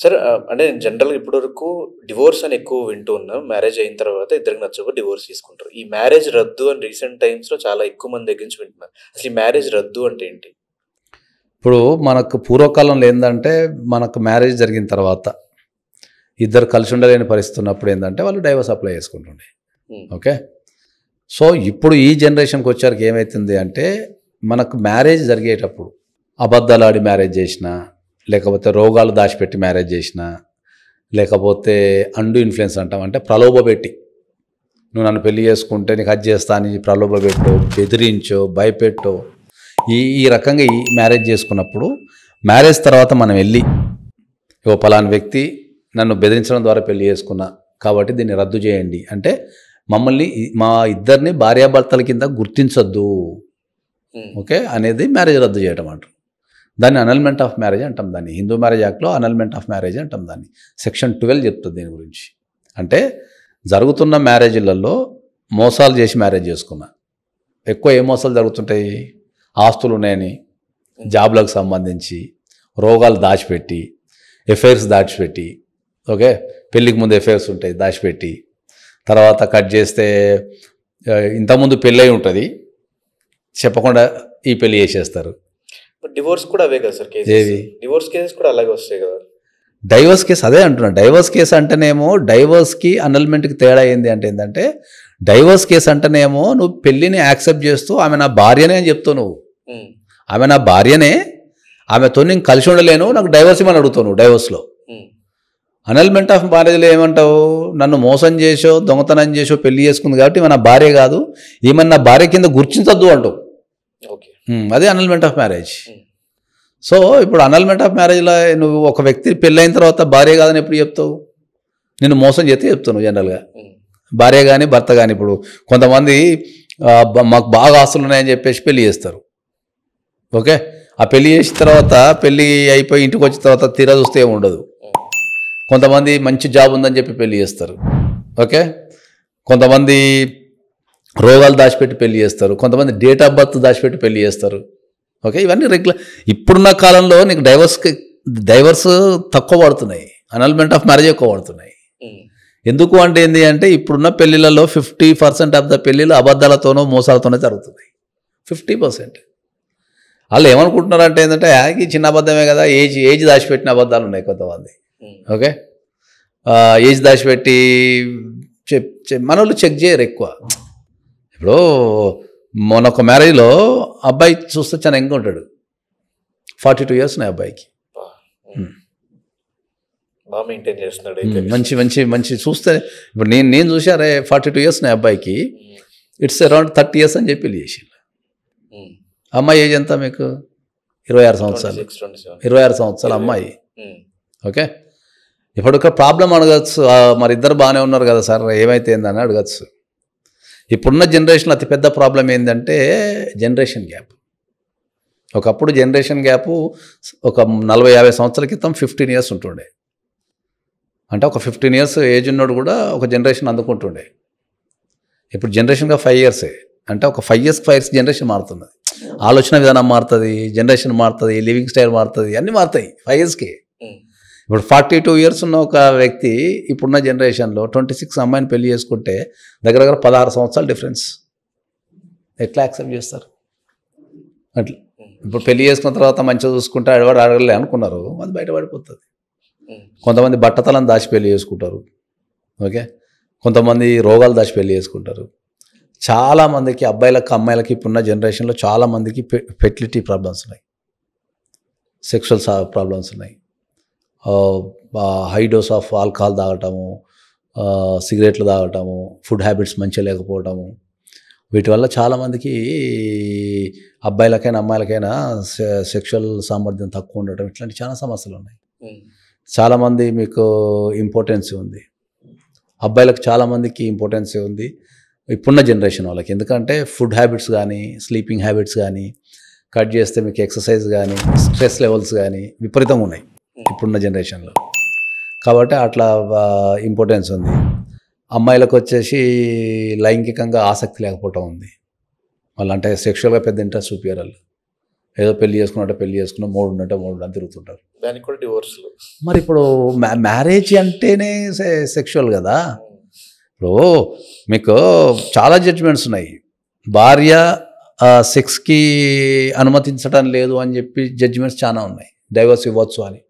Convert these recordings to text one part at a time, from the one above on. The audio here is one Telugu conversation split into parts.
సరే అంటే నేను జనరల్‌గా ఇప్పటివరకు డివోర్స్ అని ఎక్కువ వింటూ ఉన్నా. మ్యారేజ్ అయిన తర్వాత ఇద్దరికి నచ్చకపోతే డివోర్స్ తీసుకుంటారు. ఈ మ్యారేజ్ రద్దు అని రీసెంట్ టైమ్స్‌లో చాలా ఎక్కువ మంది దగ్గర నుంచి వింటున్నా. అసలు ఈ మ్యారేజ్ రద్దు అంటే ఏంటి? ఇప్పుడు మనకు పూర్వకాలంలో ఏందంటే మనకు మ్యారేజ్ జరిగిన తర్వాత ఇద్దరు కలిసి ఉండలేని పరిస్థితి ఉన్నప్పుడు ఏంటంటే వాళ్ళు డైవర్స్ అప్లై చేసుకుంటుండే. ఓకే. సో ఇప్పుడు ఈ జనరేషన్కి వచ్చారికి ఏమవుతుంది అంటే మనకు మ్యారేజ్ జరిగేటప్పుడు అబద్ధాలు ఆడి మ్యారేజ్ చేసినా, లేకపోతే రోగాలు దాచిపెట్టి మ్యారేజ్ చేసినా, లేకపోతే అండు ఇన్ఫ్లుయెన్స్ అంటాం, అంటే ప్రలోభ పెట్టి నువ్వు నన్ను పెళ్లి చేసుకుంటే నీకు అది చేస్తా అని ప్రలోభ పెట్టో, బెదిరించో, భయపెట్టో ఈ రకంగా ఈ మ్యారేజ్ చేసుకున్నప్పుడు మ్యారేజ్ తర్వాత మనం వెళ్ళి ఓ పలానా వ్యక్తి నన్ను బెదిరించడం ద్వారా పెళ్లి చేసుకున్నా కాబట్టి దీన్ని రద్దు చేయండి అంటే మమ్మల్ని మా ఇద్దరిని భార్యాభర్తల కింద గుర్తించొద్దు ఓకే అనేది మ్యారేజ్ రద్దు చేయడం అంటారు. దాన్ని అనల్మెంట్ ఆఫ్ మ్యారేజ్ అంటాం. దాన్ని హిందూ మ్యారేజ్ యాక్ట్లో అనల్మెంట్ ఆఫ్ మ్యారేజ్ అంటాం. దాన్ని సెక్షన్ 12 చెప్తుంది దీని గురించి. అంటే జరుగుతున్న మ్యారేజ్లలో మోసాలు చేసి మ్యారేజ్ చేసుకున్నా. ఎక్కువ ఏ మోసాలు జరుగుతుంటాయి? ఆస్తులు ఉన్నాయని, జాబ్లకు సంబంధించి, రోగాలు దాచిపెట్టి, ఎఫైర్స్ దాచిపెట్టి, ఓకే, పెళ్ళికి ముందు ఎఫైర్స్ ఉంటాయి దాచిపెట్టి, తర్వాత కట్ చేస్తే ఇంతకుముందు పెళ్ళై ఉంటుంది చెప్పకుండా ఈ పెళ్ళి చేసేస్తారు. డివోర్స్ కూడా అవే కదా సార్ కేసెస్? ఏవి? డివోర్స్ కేసెస్ కూడా అలాగే వస్తాయి కదా? డైవర్స్ కేసు అదే అంటున్నా. డైవర్స్ కేసు అంటేనేమో డైవర్స్కి అనల్మెంట్కి తేడా ఏంది అంటే ఏంటంటే డైవర్స్ కేసు అంటేనేమో నువ్వు పెళ్ళిని యాక్సెప్ట్ చేస్తూ ఆమె నా భార్యనే అని చెప్తావు. నువ్వు ఆమె నా భార్యనే, ఆమెతో నేను కలిసి ఉండలేను, నాకు డైవర్స్ ఇవ్వని అడుగుతావు నువ్వు డైవర్స్లో. అనల్మెంట్ ఆఫ్ మ్యారేజ్లో ఏమంటావు? నన్ను మోసం చేసో దొంగతనం చేసో పెళ్లి చేసుకుంది కాబట్టి ఈమె నా భార్య కాదు, ఈమె నా భార్య కింద గుర్తించొద్దు అంటావు. అదే అనల్మెంట్ ఆఫ్ మ్యారేజ్. సో ఇప్పుడు అనల్మెంట్ ఆఫ్ మ్యారేజ్లో నువ్వు ఒక వ్యక్తి పెళ్ళైన తర్వాత భార్య కాదని ఎప్పుడు చెప్తావు? నిన్ను మోసం చేస్తే చెప్తావు నువ్వు జనరల్గా. భార్య కానీ భర్త కానీ ఇప్పుడు కొంతమంది మాకు బాగా ఆస్తులు ఉన్నాయని చెప్పేసి పెళ్లి చేస్తారు. ఓకే, ఆ పెళ్లి చేసిన తర్వాత పెళ్ళి అయిపోయి ఇంటికి వచ్చిన తర్వాత తీరా చూస్తే ఏమి ఉండదు. కొంతమంది మంచి జాబ్ ఉందని చెప్పి పెళ్లి చేస్తారు. ఓకే, కొంతమంది రోగాలు దాచిపెట్టి పెళ్లి చేస్తారు, కొంతమంది డేట్ ఆఫ్ బర్త్ దాచిపెట్టి పెళ్లి చేస్తారు. ఓకే, ఇవన్నీ రెగ్యులర్. ఇప్పుడున్న కాలంలో నీకు డైవర్స్ తక్కువ పడుతున్నాయి, అనల్మెంట్ ఆఫ్ మ్యారేజ్ ఎక్కువ పడుతున్నాయి. ఎందుకు అంటే ఏంటి అంటే ఇప్పుడున్న పెళ్లిళ్ళలో 50% ఆఫ్ ద పెళ్లిళ్ళు అబద్ధాలతోనో మోసాలతోనే జరుగుతున్నాయి. 50%. వాళ్ళు ఏమనుకుంటున్నారంటే ఏంటంటే యాకి చిన్న అబద్ధమే కదా, ఏజ్ దాచిపెట్టిన అబద్ధాలు ఉన్నాయి కొంతమంది. ఓకే, ఏజ్ దాచిపెట్టి మన వాళ్ళు చెక్ చేయరు ఎక్కువ. ఇప్పుడు మొన్న ఒక మ్యారేజ్లో అబ్బాయి చూస్తే చాలా యంగ్ ఉంటాడు, 42 years ఉన్నాయి అబ్బాయికి. మంచి మంచి మంచి చూస్తే ఇప్పుడు నేను చూసారే 42 years ఉన్నాయి అబ్బాయికి. ఇట్స్ అరౌండ్ 30 years అని చెప్పి పెళ్లి చేసి. అమ్మాయి ఏజ్ ఎంత మీకు? 26 సంవత్సరాలు. 26 సంవత్సరాలు అమ్మాయి. ఓకే, ఇప్పుడు ఒక ప్రాబ్లం అడగచ్చు, మరి ఇద్దరు బాగానే ఉన్నారు కదా సార్ ఏమైతే ఏందని అడగచ్చు. ఇప్పుడున్న జనరేషన్లో అతిపెద్ద ప్రాబ్లం ఏంటంటే జనరేషన్ గ్యాప్. ఒకప్పుడు జనరేషన్ గ్యాప్ ఒక 40-50 సంవత్సరాల క్రితం 15 years ఉంటుండే. అంటే ఒక 15 years ఏజ్ ఉన్నాడు కూడా ఒక జనరేషన్ అందుకుంటుండే. ఇప్పుడు జనరేషన్గా 5 years. అంటే ఒక 5 years జనరేషన్ మారుతుంది. ఆలోచన విధానం మారుతుంది, జనరేషన్ మారుతుంది, లివింగ్ స్టైల్ మారుతుంది, అన్నీ మారుతాయి 5 yearsకి. ఇప్పుడు 42 years ఉన్న ఒక వ్యక్తి ఇప్పుడున్న జనరేషన్లో 26 అమ్మాయిని పెళ్లి చేసుకుంటే దగ్గర 16 సంవత్సరాలు డిఫరెన్స్. ఎట్లా యాక్సెప్ట్ చేస్తారు? అట్లా ఇప్పుడు పెళ్లి చేసుకున్న తర్వాత మంచిగా చూసుకుంటే అడవాడు అడగలే అనుకున్నారు, అది బయటపడిపోతుంది. కొంతమంది బట్టతలను దాచి పెళ్లి చేసుకుంటారు. ఓకే, కొంతమంది రోగాలు దాచి పెళ్లి చేసుకుంటారు. చాలామందికి అబ్బాయిలకు అమ్మాయిలకి ఇప్పుడున్న జనరేషన్లో చాలామందికి ఫెర్టిలిటీ ప్రాబ్లమ్స్ ఉన్నాయి, సెక్షువల్ ప్రాబ్లమ్స్ ఉన్నాయి, హై డోస్ ఆఫ్ ఆల్కహాల్ తాగటము, సిగరెట్లు తాగటము, ఫుడ్ హ్యాబిట్స్ మంచిగా లేకపోవటము, వీటి వల్ల చాలామందికి అబ్బాయిలకైనా అమ్మాయిలకైనా సెక్షువల్ సామర్థ్యం తక్కువ ఉండటం, ఇట్లాంటి చాలా సమస్యలు ఉన్నాయి. చాలామంది మీకు ఇంపార్టెన్స్ ఉంది, అబ్బాయిలకు చాలామందికి ఇంపార్టెన్స్ ఉంది ఇప్పుడున్న జనరేషన్ వాళ్ళకి. ఎందుకంటే ఫుడ్ హ్యాబిట్స్ కానీ స్లీపింగ్ హ్యాబిట్స్ కానీ కట్ చేస్తే మీకు ఎక్సర్సైజ్ కానీ స్ట్రెస్ లెవెల్స్ కానీ విపరీతంగా ఉన్నాయి ఇప్పుడున్న జనరేషన్లో. కాబట్టి అట్లా ఇంపార్టెన్స్ ఉంది. అమ్మాయిలకు వచ్చేసి లైంగికంగా ఆసక్తి లేకపోవటం ఉంది. వాళ్ళు అంటే సెక్షువల్గా పెద్ద ఇంట్రెస్ట్ చూపించారు వాళ్ళు. ఏదో పెళ్లి చేసుకున్నట్టే పెళ్లి చేసుకున్న 3 ఉన్నట్టే 3 అని తిరుగుతుంటారు. దానికి కూడా డివోర్స్లు. మరి ఇప్పుడు మ్యారేజ్ అంటేనే సెక్షువల్ కదా. ఇప్పుడు మీకు చాలా జడ్జిమెంట్స్ ఉన్నాయి. భార్య సెక్స్కి అనుమతించడం లేదు అని చెప్పి జడ్జిమెంట్స్ చాలా ఉన్నాయి, డైవర్స్ ఇవ్వచ్చు అని.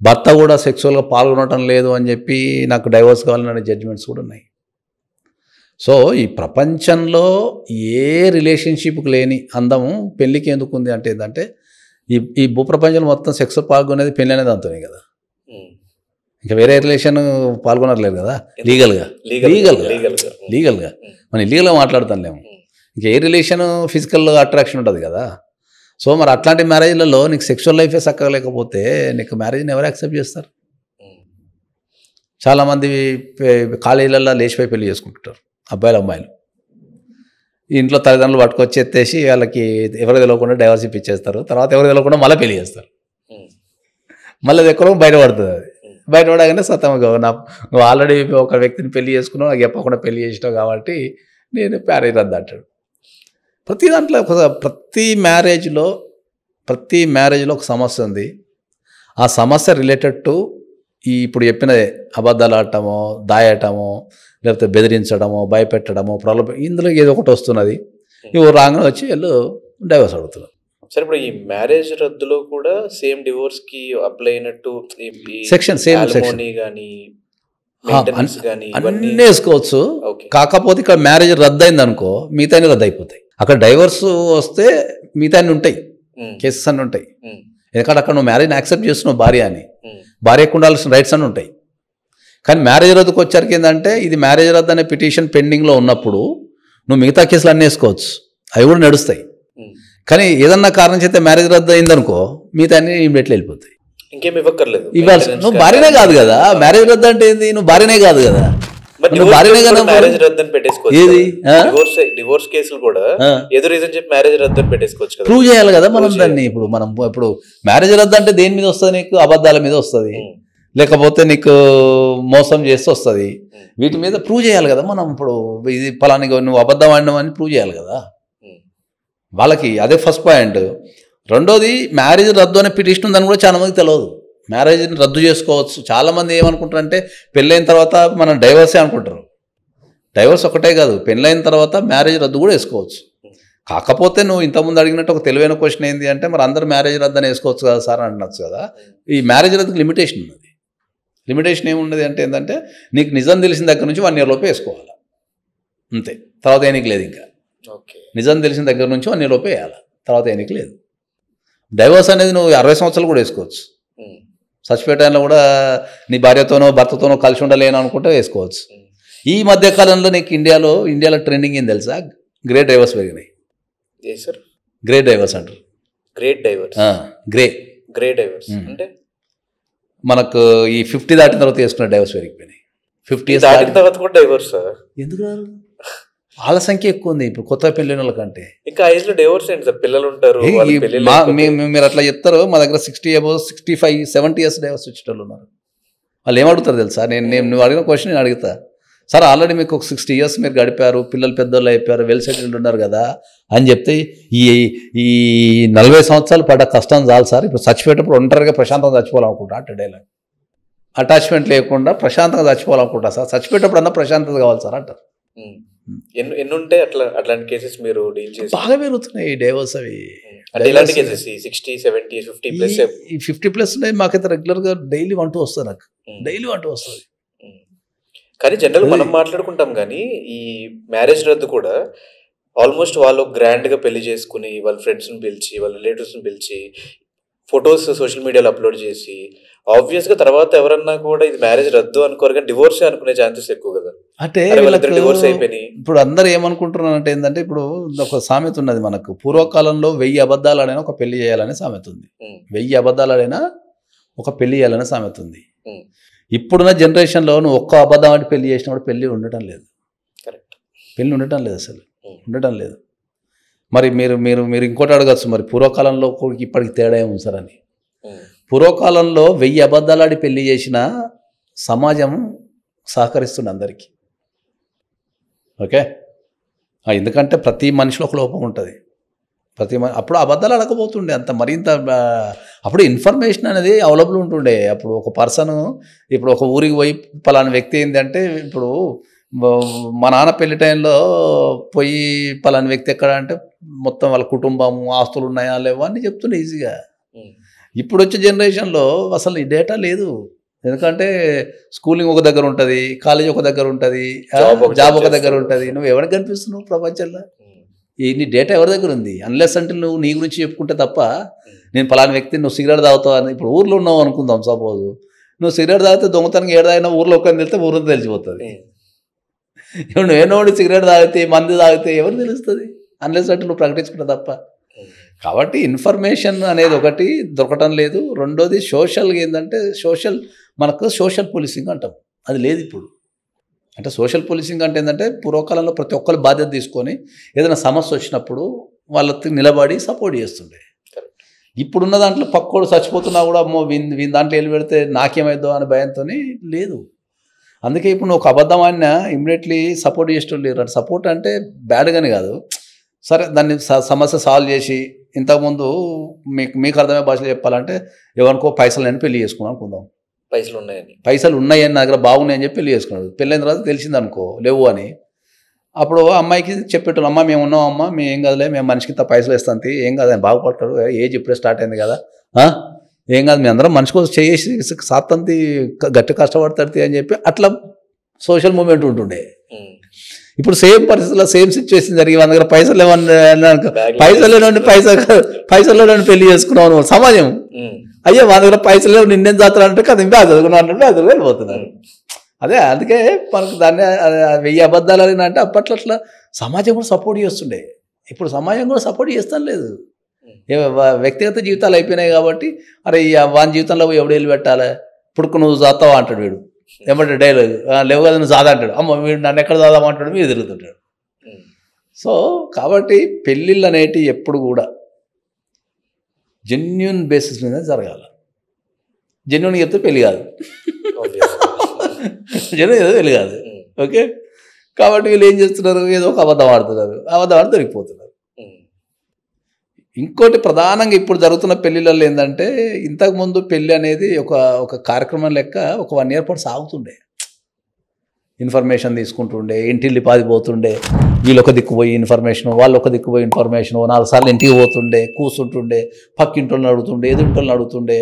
భర్త కూడా సెక్సువల్గా పాల్గొనటం లేదు అని చెప్పి నాకు డైవర్స్ కావాలనే జడ్జిమెంట్స్ కూడా ఉన్నాయి. సో ఈ ప్రపంచంలో ఏ రిలేషన్షిప్కి లేని అందము పెళ్ళికి ఎందుకు ఉంది అంటే ఏంటంటే ఈ భూప్రపంచంలో మొత్తం సెక్స్ పాల్గొనేది పెళ్ళి అనేది అంతనే కదా. ఇంకా వేరే రిలేషన్ పాల్గొనట్లేదు కదా లీగల్గా. మనం లీగల్గా మాట్లాడుతాంలేము. ఇంకా ఏ రిలేషన్ ఫిజికల్ అట్రాక్షన్ ఉంటుంది కదా. సో మరి అట్లాంటి మ్యారేజ్లలో నీకు సెక్షువల్ లైఫే చక్కగా లేకపోతే నీకు మ్యారేజ్ని ఎవరు యాక్సెప్ట్ చేస్తారు? చాలామంది కాలేజీలలో లేచిపోయి పెళ్లి చేసుకుంటుంటారు అబ్బాయిలు అమ్మాయిలు. ఇంట్లో తల్లిదండ్రులు పట్టుకొచ్చి ఎత్తేసి వాళ్ళకి ఎవరు తెలియకుండా డైవర్స్ ఇప్పించేస్తారు. తర్వాత ఎవరు తెలియకుండా మళ్ళీ పెళ్లి చేస్తారు. మళ్ళీ అది ఎక్కడో బయటపడుతుంది. అది బయటపడగానే సతమగా నువ్వు ఆల్రెడీ ఒక వ్యక్తిని పెళ్లి చేసుకున్నావు, నాకు చెప్పకుండా పెళ్లి చేసినావు కాబట్టి నేను మ్యారేజ్ రద్దు అంటాడు. ప్రతి దాంట్లో ప్రతి మ్యారేజ్లో ఒక సమస్య ఉంది. ఆ సమస్య రిలేటెడ్ టు ఇప్పుడు చెప్పినదే అబద్ధాలు ఆడటమో, దాయటమో, లేకపోతే బెదిరించడమో, భయపెట్టడమో, ప్రాబ్లం ఇందులో ఏదో ఒకటి వస్తున్నది. ఇవి రాగానే వచ్చి వీళ్ళు డైవర్స్ అడుగుతున్నారు. సరే, ఇప్పుడు ఈ మ్యారేజ్ రద్దులో కూడా సేమ్ డివోర్స్ కి అప్లై అయినట్టు సెక్షన్ కానీ అన్నీ వేసుకోవచ్చు. కాకపోతే ఇక్కడ మ్యారేజ్ రద్దు అయింది అనుకో మిగతా రద్దు అయిపోతాయి. అక్కడ డైవర్స్ వస్తే మిగతా ఉంటాయి, కేసెస్ అన్నీ ఉంటాయి. ఎందుకంటే అక్కడ నువ్వు మ్యారేజ్ని యాక్సెప్ట్ చేస్తున్నావు భార్య అని, భార్యకు ఉండాల్సిన రైట్స్ అన్నీ ఉంటాయి. కానీ మ్యారేజ్ రద్దుకు వచ్చరికి ఏంటంటే ఇది మ్యారేజ్ రద్దు అనే పిటిషన్ పెండింగ్లో ఉన్నప్పుడు నువ్వు మిగతా కేసులు అన్నీ వేసుకోవచ్చు, అవి కూడా నడుస్తాయి. కానీ ఏదన్నా కారణం చేస్తే మ్యారేజ్ రద్దు అయిందనుకో మిగతా అన్ని ఇమ్మీడియట్లీ వెళ్ళిపోతాయి. ఇంకేం ఇవ్వక్కర్లేదు. ఇవ్వాల్సి నువ్వు భార్యనే కాదు కదా. మ్యారేజ్ రద్దు అంటే ఏంది? నువ్వు భార్యనే కాదు కదా. మ్యారేజ్ రద్దు అని పెట్టేసుకోవచ్చు. డివోర్స్ కేసులు కూడా ఏదో రీజన్ చెప్పి మ్యారేజ్ రద్దు అని పెట్టేసుకోవచ్చు. ప్రూవ్ చేయాలి కదా మనం దాన్ని. ఇప్పుడు మ్యారేజ్ రద్దు అంటే దేని మీద వస్తుంది? నీకు అబద్ధాల మీద వస్తుంది, లేకపోతే నీకు మోసం చేస్తే వస్తుంది. వీటి మీద ప్రూవ్ చేయాలి కదా మనం. ఇప్పుడు ఇది ఫలాని నువ్వు అబద్ధం ఆడినావు అని ప్రూవ్ చేయాలి కదా వాళ్ళకి. అదే ఫస్ట్ పాయింట్. రెండోది మ్యారేజ్ రద్దు అనే పిటిషన్ ఉందని కూడా చాలా మందికి తెలియదు. మ్యారేజ్ని రద్దు చేసుకోవచ్చు. చాలామంది ఏమనుకుంటారు అంటే పెళ్ళైన తర్వాత మనం డైవర్సే అనుకుంటారు. డైవర్స్ ఒకటే కాదు, పెళ్ళైన తర్వాత మ్యారేజ్ రద్దు కూడా వేసుకోవచ్చు. కాకపోతే నువ్వు ఇంతకుముందు అడిగినట్టు ఒక తెలివైన క్వశ్చన్ ఏంటి అంటే మరి అందరూ మ్యారేజ్ రద్దు అని వేసుకోవచ్చు కదా సార్ అనొచ్చు కదా. ఈ మ్యారేజ్ రద్దుకి లిమిటేషన్ ఉన్నది. లిమిటేషన్ ఏమున్నది అంటే ఏంటంటే నీకు నిజం తెలిసిన దగ్గర నుంచి 1 year లోపే వేసుకోవాలి అంతే. తర్వాత ఏనికి లేదు. ఇంకా నిజం తెలిసిన దగ్గర నుంచి 1 year లోపే వేయాలి, తర్వాత ఏనికి లేదు. డైవర్స్ అనేది నువ్వు 60 సంవత్సరాలు కూడా వేసుకోవచ్చు. చచ్చిపోయే టైంలో కూడా నీ భార్యతోనో భర్తతోనో కలిసి ఉండలేను అనుకుంటే వేసుకోవచ్చు. ఈ మధ్యకాలంలో నీకు ఇండియాలో ట్రెండింగ్ ఏం తెలుసా? గ్రేట్ డైవర్స్ పెరిగినాయి. గ్రేట్ డైవర్స్ అంటారు. గ్రేట్ డైవర్స్ అంటే మనకు ఈ 50 దాటిన తర్వాత వేసుకున్న డైవర్స్ పెరిగిపోయినాయి. 50 years దాటిన తర్వాత కూడా డైవర్స్ ఎందుకు రాదు? వాళ్ళ సంఖ్య ఎక్కువ ఉంది ఇప్పుడు కొత్త పెళ్ళైన వాళ్ళకంటే. ఇంకా ఏజ్లో డైవర్స్ ఏంటి సార్? పిల్లలు ఉంటారు. మీరు అట్లా చెప్తారు. మా దగ్గర 60 above 65 70 years డైవర్స్ వచ్చేటోళ్ళు ఉన్నారు. వాళ్ళు ఏమడుగుతారు తెలుసా? నువ్వు అడిగిన క్వశ్చన్ నేను అడుగుతా. సార్ ఆల్రెడీ మీకు ఒక 60 years మీరు గడిపారు, పిల్లలు పెద్దోళ్ళు అయిపోయారు, వెల్ సెటిల్డ్ ఉన్నారు కదా అని చెప్తే ఈ 40 సంవత్సరాలు పడ్డ కష్టం చాలు సార్, ఇప్పుడు చచ్చిపోయేటప్పుడు ఒంటరిగా ప్రశాంతంగా చచ్చిపోవాలనుకుంటా అంటే డైలాగ్. అటాచ్మెంట్ లేకుండా ప్రశాంతంగా చచ్చిపోవాలనుకుంటా సార్, చచ్చిపోయేటప్పుడు అన్న ప్రశాంతత కావాలి సార్ అంటారు. ఎన్ని ఉంటాయి అట్లాంటి కేసెస్ మీరు డీల్ చేసి? బాగా పెరుగుతున్నాయి డైవర్స్ అవి. ఇలాంటి కేసెస్ 60, 70, 50+ 50+ ఉన్నాయి. మాకైతే రెగ్యులర్గా డైలీ 1-2 వస్తుంది. నాకు డైలీ 1-2 వస్తుంది. కానీ జనరల్ మనం మాట్లాడుకుంటాం కానీ ఈ మ్యారేజ్ రద్దు కూడా ఆల్మోస్ట్ వాళ్ళు గ్రాండ్గా పెళ్లి చేసుకుని వాళ్ళ ఫ్రెండ్స్ని పిలిచి వాళ్ళ రిలేటివ్స్ని పిలిచి ఫొటోస్ సోషల్ మీడియాలో అప్లోడ్ చేసి ఆబ్వియస్గా తర్వాత ఎవరన్నా కూడా ఇది మ్యారేజ్ రద్దు అనుకోరు కానీ డివోర్స్ అనుకునే ఛాన్సెస్ ఎక్కువ కదా. అంటే డివోర్స్ అయిపోయినాయి. ఇప్పుడు అందరూ ఏమనుకుంటున్నారు అంటే ఏంటంటే ఇప్పుడు ఒక సామెత ఉన్నది మనకు. పూర్వకాలంలో 1000 అబద్ధాలు ఆడైనా ఒక పెళ్లి చేయాలనే సామెత ఉంది. 1000 అబద్ధాలు ఆడైనా ఒక పెళ్లి చేయాలనే సామెత ఉంది. ఇప్పుడున్న జనరేషన్లో నువ్వు ఒక్క అబద్ధం అంటే పెళ్లి చేసినప్పుడు పెళ్లి ఉండటం లేదు. పెళ్లి ఉండటం లేదు, అసలు ఉండటం లేదు. మరి మీరు ఇంకోటి అడగచ్చు, మరి పూర్వకాలంలో ఇప్పటికి తేడా ఏముంది సార్ అని. పూర్వకాలంలో 1000 అబద్ధాలు ఆడి పెళ్లి చేసిన సమాజం సహకరిస్తుంది అందరికీ. ఓకే, ఎందుకంటే ప్రతి మనిషిలో ఒక లోపం ఉంటుంది. అప్పుడు అబద్ధాలు అడగబోతుండే అంత మరింత అప్పుడు ఇన్ఫర్మేషన్ అనేది అవైలబుల్ ఉంటుండే. అప్పుడు ఒక పర్సన్ ఇప్పుడు ఒక ఊరికి పోయి పలానా వ్యక్తి ఏంటంటే ఇప్పుడు మా నాన్న పెళ్లి టైంలో పోయి పలానా వ్యక్తి ఎక్కడ అంటే మొత్తం వాళ్ళ కుటుంబము ఆస్తులు ఉన్నాయా లేవా అని చెప్తుండే ఈజీగా. ఇప్పుడు వచ్చే జనరేషన్లో అసలు ఈ డేటా లేదు. ఎందుకంటే స్కూలింగ్ ఒక దగ్గర ఉంటుంది, కాలేజ్ ఒక దగ్గర ఉంటుంది, జాబ్ ఒక దగ్గర ఉంటుంది. నువ్వు ఎవరికి కనిపిస్తున్నావు ప్రపంచంలో? నీ డేటా ఎవరి దగ్గర ఉంది? అన్లెస్ అంటే నువ్వు నీ గురించి చెప్పుకుంటే తప్ప నేను పలానా వ్యక్తి నువ్వు సిగరెట్ తాగుతావు అని ఇప్పుడు ఊర్లో ఉన్నావు అనుకుందాం. సపోజ్ నువ్వు సిగరెట్ తాగితే దొంగతనం ఏడాదైనా ఊర్లో ఒక్కరిని వెళ్తే ఊరిలో తెలిసిపోతుంది. ఇప్పుడు నువ్వేనో సిగరెట్ తాగితే మందు తాగితే ఎవరు తెలుస్తుంది? అన్లెస్ అంటే నువ్వు ప్రకటించుకుంటే తప్ప. కాబట్టి ఇన్ఫర్మేషన్ అనేది ఒకటి దొరకటం లేదు. రెండోది సోషల్గా ఏంటంటే మనకు సోషల్ పోలీసింగ్ అంటాం, అది లేదు ఇప్పుడు. అంటే సోషల్ పోలీసింగ్ అంటే ఏంటంటే పూర్వకాలంలో ప్రతి ఒక్కరు బాధ్యత తీసుకొని ఏదైనా సమస్య వచ్చినప్పుడు వాళ్ళకి నిలబడి సపోర్ట్ చేస్తుండే. ఇప్పుడున్న దాంట్లో పక్కోడు చచ్చిపోతున్నా కూడా అమ్మో వీని దాంట్లో వెళ్ళి పెడితే నాకేమైద్దో అనే భయంతో లేదు. అందుకే ఇప్పుడు నువ్వు ఒక అబద్ధం అయినా ఇమ్మీడియట్లీ సపోర్ట్ చేస్తూ లేరు. అంటే సపోర్ట్ అంటే బ్యాడ్గానే కాదు, సరే దాన్ని సమస్య సాల్వ్ చేసి ఇంతకుముందు మీకు అర్థమయ్యే భాషలో చెప్పాలంటే ఎవరికో పైసలు నేను పెళ్లి చేసుకున్నాను అనుకుందాం. పైసలు ఉన్నాయని నా దగ్గర బాగున్నాయని చెప్పి పెళ్లి చేసుకున్నాడు. పెళ్ళైన తర్వాత తెలిసింది అనుకో లేవు అని, అప్పుడు అమ్మాయికి చెప్పేటోళ్ళు అమ్మ మేము ఉన్నాం అమ్మ మేము ఏం కదలే మేము మనిషికి ఇంత పైసలు ఇస్తాంతి ఏం కాదు అని బాగుపడతాడు. ఏజ్ ఇప్పుడే స్టార్ట్ అయింది కదా ఏం కాదు మీ అందరం మనిషి కోసం చేసి సాత్తంతి గట్టి కష్టపడతాడు అని చెప్పి అట్లా సోషల్ మూమెంట్ ఉంటుండే. ఇప్పుడు సేమ్ పరిస్థితుల్లో సేమ్ సిచ్యువేషన్ జరిగి మన దగ్గర పైసలు ఏమన్నా పైసల్లో పెళ్లి చేసుకున్నావు సమాజం. అయ్యో మన దగ్గర పైసలు లేవు నిన్నేం జాతర అంటే కదా ఇంకా చదువుకున్నావు అంటే అసలు వెళ్ళిపోతున్నారు. అదే అందుకే మనకు దాన్ని 1000 అబద్ధాలు అని అంటే అప్పట్లో అట్లా సమాజం కూడా సపోర్ట్ చేస్తుండే. ఇప్పుడు సమాజం కూడా సపోర్ట్ చేస్తాను లేదు. వ్యక్తిగత జీవితాలు అయిపోయినాయి కాబట్టి అరే వాని జీవితంలో ఎవడు వెళ్ళి పెట్టాలి ఇప్పుడు నువ్వు జాతావా అంటాడు వీడు. ఏమంటాడు డైలాగ్ లేవు కదా నువ్వు జాదా అంటాడు. అమ్మ వీడు నన్ను ఎక్కడ జాదామంటాడు మీరు తిరుగుతుంటాడు. సో కాబట్టి పెళ్ళిళ్ళు అనేటివి ఎప్పుడు కూడా జెన్యున్ బేసిస్ మీద జరగాలి. జెన్యున్గా చెప్తే పెళ్ళి కాదు, జెన్యున్ ఏదో పెళ్ళి కాదు. ఓకే, కాబట్టి వీళ్ళు ఏం చేస్తున్నారు ఏదో ఒక అబద్ధం ఆడుతున్నారు, అబద్ధం ఆడి దొరికిపోతున్నారు. ఇంకోటి ప్రధానంగా ఇప్పుడు జరుగుతున్న పెళ్ళిళ్ళల్లో ఏంటంటే ఇంతకుముందు పెళ్ళి అనేది ఒక కార్యక్రమం లెక్క ఒక 1 year పాటు సాగుతుండే. ఇన్ఫర్మేషన్ తీసుకుంటుండే, ఇంటిల్లి పాదిపోతుండే, వీళ్ళు ఒక దిక్కు పోయి ఇన్ఫర్మేషన్ వాళ్ళు ఒక దిక్కు పోయి ఇన్ఫర్మేషన్ 4 సార్లు ఇంటికి పోతుండే, కూర్చుంటుండే, పక్కింటోళ్ళని అడుగుతుండే, ఎదుటింటోళ్ళని అడుగుతుండే.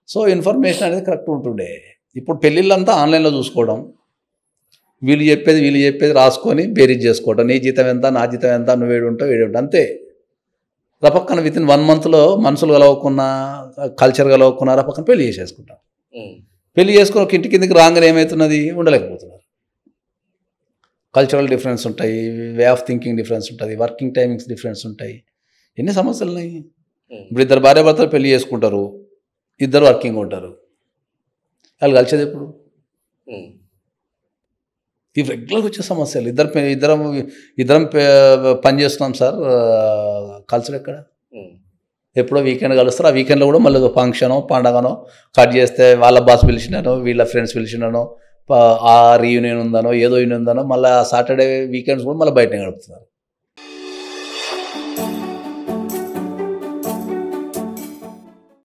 సో ఇన్ఫర్మేషన్ అనేది కరెక్ట్ ఉంటుండే. ఇప్పుడు పెళ్ళిళ్ళంతా ఆన్లైన్లో చూసుకోవడం, వీళ్ళు చెప్పేది రాసుకొని బేరీజ్ చేసుకోవడం, నీ జీతం ఎంత నా జీతం ఎంత నువ్వు వేడుంటావు వేడుంటావు అంతే. రపక్కన వితిన్ 1 monthలో మనుషులు కలవకున్నా కల్చర్ కలవకున్నా రపక్కన పెళ్లి చేసేసుకుంటాం. పెళ్లి చేసుకుని ఒక ఇంటి కిందకి రాగానే ఏమవుతున్నది ఉండలేకపోతున్నారు. కల్చరల్ డిఫరెన్స్ ఉంటాయి, వే ఆఫ్ థింకింగ్ డిఫరెన్స్ ఉంటుంది, వర్కింగ్ టైమింగ్స్ డిఫరెన్స్ ఉంటాయి, ఎన్ని సమస్యలు ఉన్నాయి. ఇప్పుడు 2 భార్యాభర్తలు పెళ్లి చేసుకుంటారు, 2 వర్కింగ్ ఉంటారు, వాళ్ళు కలిసేది ఎప్పుడు? ఇవి రెగ్యులర్గా వచ్చే సమస్యలు. ఇద్దరం పని చేస్తున్నాం సార్, కలిసి ఎక్కడ ఎప్పుడో వీకెండ్ కలుస్తారు. ఆ వీకెండ్లో కూడా మళ్ళీ ఫంక్షనో పండగనో కట్ చేస్తే వాళ్ళ బాస్ పిలిచినానో వీళ్ళ ఫ్రెండ్స్ పిలిచినానో ఆ రీయూనియన్ ఉందనో ఏదో యూనియన్ ఉందనో మళ్ళీ సాటర్డే వీకెండ్స్ కూడా మళ్ళీ బయటనే గడుపుతున్నారు.